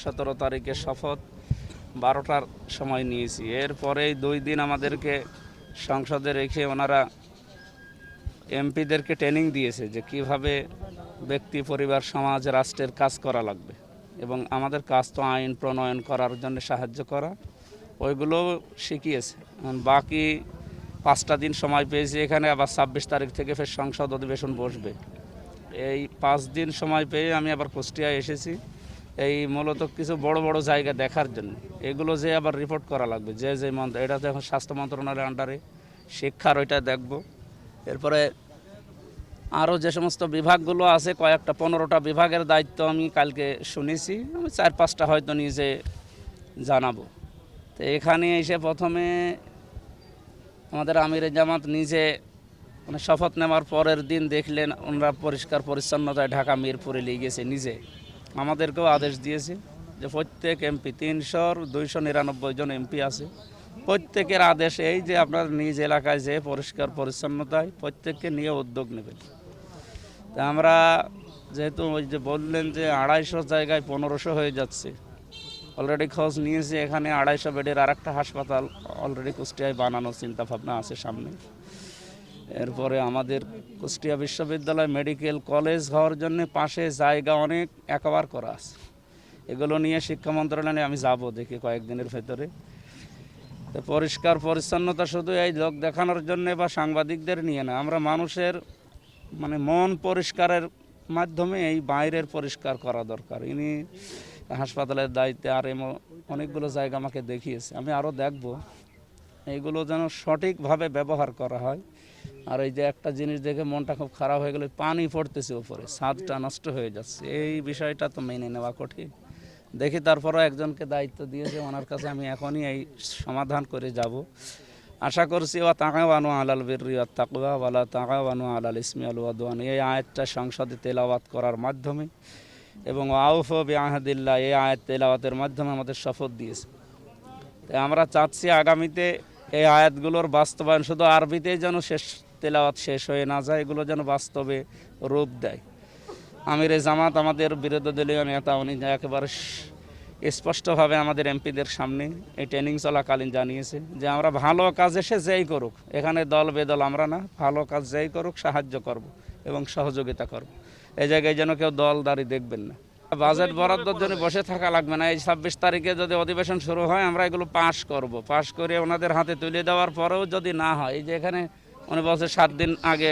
17 তারিখে শপথ 12টার সময় নিয়েছি। এরপরেই 2 দিন আমাদেরকে সংসদে রেখে ওনারা এমপিদেরকে ট্রেনিং দিয়েছে যে কিভাবে ব্যক্তি, পরিবার, সমাজ, রাষ্ট্রের কাজ করা লাগবে এবং আমাদের কাজ তো আইন প্রণয়ন করার জন্য সাহায্য করা, ওইগুলো শিখিয়েছে। বাকি 5টা দিন সময় পেয়েছি এখানে, আবার 26 তারিখ থেকে ফের সংসদ অধিবেশন বসবে। এই 5 দিন সময় পেয়ে আমি আবার কুষ্টিয়ায় এসেছি এই মূলত কিছু বড় বড় জায়গা দেখার জন্য। এগুলো যে আবার রিপোর্ট করা লাগবে, যে এটা তো এখন স্বাস্থ্য মন্ত্রণালয়ের আন্ডারে, শিক্ষার ওইটা দেখব। এরপরে আরও যে সমস্ত বিভাগগুলো আছে, কয়েকটা 15টা বিভাগের দায়িত্ব আমি কালকে শুনেছি, আমি 4-5টা হয়তো নিজে জানাবো। তো এখানে এসে প্রথমে আমাদের আমিরে জামাত নিজে মানে শপথ নেওয়ার পরের দিন দেখলেন ওনারা পরিষ্কার পরিচ্ছন্নতায় ঢাকা মিরপুরে নিয়ে গেছে, নিজে আমাদেরকেও আদেশ দিয়েছে যে প্রত্যেক এমপি, 299 জন এমপি আছে, প্রত্যেকের আদেশ এই যে আপনার নিজ এলাকায় যে পরিষ্কার পরিচ্ছন্নতায় প্রত্যেককে নিয়ে উদ্যোগ নেবেন। তা আমরা যেহেতু ওই যে বললেন যে 250 জায়গায় 1500 হয়ে যাচ্ছে, অলরেডি খোঁজ নিয়েছি, এখানে 250 বেডের আর একটা হাসপাতাল অলরেডি কুষ্টিয়ায় বানানোর চিন্তাভাবনা আছে সামনে। এরপরে আমাদের কুষ্টিয়া বিশ্ববিদ্যালয় মেডিকেল কলেজ হওয়ার জন্য পাশে জায়গা অনেক একবার করা আছে, এগুলো নিয়ে শিক্ষা মন্ত্রণালয়ে আমি যাব দেখি কয়েকদিনের ভেতরে। তো পরিষ্কার পরিচ্ছন্নতা শুধু এই লোক দেখানোর জন্য বা সাংবাদিকদের নিয়ে না, আমরা মানুষের মানে মন পরিষ্কারের মাধ্যমে এই বাইরের পরিষ্কার করা দরকার। ইনি হাসপাতালের দায়িত্বে আর অনেকগুলো জায়গা আমাকে দেখিয়েছে, আমি আরও দেখব এইগুলো যেন সঠিকভাবে ব্যবহার করা হয়। আর এই যে একটা জিনিস দেখে মনটা খুব খারাপ হয়ে গেল, পানি পড়তেছে উপরে, ছাদটা নষ্ট হয়ে যাচ্ছে, এই বিষয়টা তো মেনে নেওয়া কঠিন। দেখি তারপরও একজনকে দায়িত্ব দিয়েছে, ওনার কাছে আমি এখনই এই সমাধান করে যাব। আশা করছি ওয়া তাআওয়ানু আলাল বিররি ওয়াত তাকওয়া ওয়ালা তাআওয়ানু আলাল ইসমি ওয়াল উদওয়ান, এই আয়াতটা সংসদে তেলাওয়াত করার মাধ্যমে এবং আউফু বিআহদিল্লাহ এই আয়াত তেলাওয়াতের মাধ্যমে আমাদের শপথ দিয়েছে। তাই আমরা চাচ্ছি আগামীতে এই আয়াতগুলোর বাস্তবায়ন শুধু আরবিতেই যেন তেলাওয়াত শেষ হয়ে না যায়, এগুলো যেন বাস্তবে রূপ দেয়। আমিরে জামাত আমাদের বিরোধী দলীয় নেতা, উনি একেবারে স্পষ্টভাবে আমাদের এমপিদের সামনে এই ট্রেনিং চলাকালীন জানিয়েছে যে আমরা ভালো কাজ এসে যেই করুক, এখানে দল বেদল আমরা না, ভালো কাজ যেই করুক সাহায্য করব এবং সহযোগিতা করব। এই জায়গায় যেন কেউ দলদারি দেখবেন না। বাজেট বরাদ্দের জন্য বসে থাকা লাগবে না, এই 26 তারিখে যদি অধিবেশন শুরু হয় আমরা এগুলো পাশ করব, পাশ করে ওনাদের হাতে তুলে দেওয়ার পরেও যদি না হয়, এই যে এখানে উনি বলছে 7 দিন আগে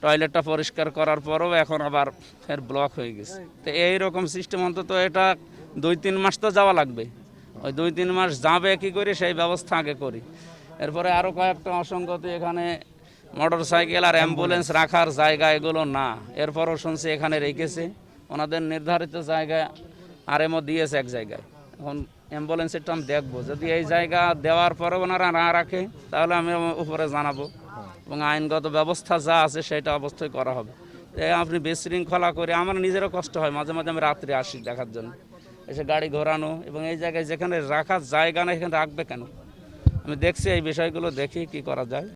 টয়লেটটা পরিষ্কার করার পরেও এখন আবার ফের ব্লক হয়ে গেছে। তো এইরকম সিস্টেম অন্তত এটা 2-3 মাস তো যাওয়া লাগবে, ওই 2-3 মাস যাবে কি করে সেই ব্যবস্থা আগে করি। এরপরে আরও কয়েকটা অসঙ্গতি, এখানে মোটর সাইকেল আর অ্যাম্বুলেন্স রাখার জায়গা এগুলো না, এরপরও শুনছি এখানে রেখেছে ওনাদের নির্ধারিত জায়গায়, আরএমও দিয়েছে এক জায়গায়। এখন অ্যাম্বুলেন্সেরটা আমি দেখবো, যদি এই জায়গা দেওয়ার পরে ওনারা না রাখে তাহলে আমি উপরে জানাবো এবং আইনগত ব্যবস্থা যা আছে সেটা অবশ্যই করা হবে। আপনি বিশৃঙ্খলা করে আমার নিজেরও কষ্ট হয়, মাঝে মাঝে আমি রাত্রে আসি দেখার জন্য, এসে গাড়ি ঘোরানো এবং এই জায়গায় যেখানে রাখার জায়গা না এখানে রাখবে কেন, আমি দেখছি এই বিষয়গুলো, দেখি কি করা যায়।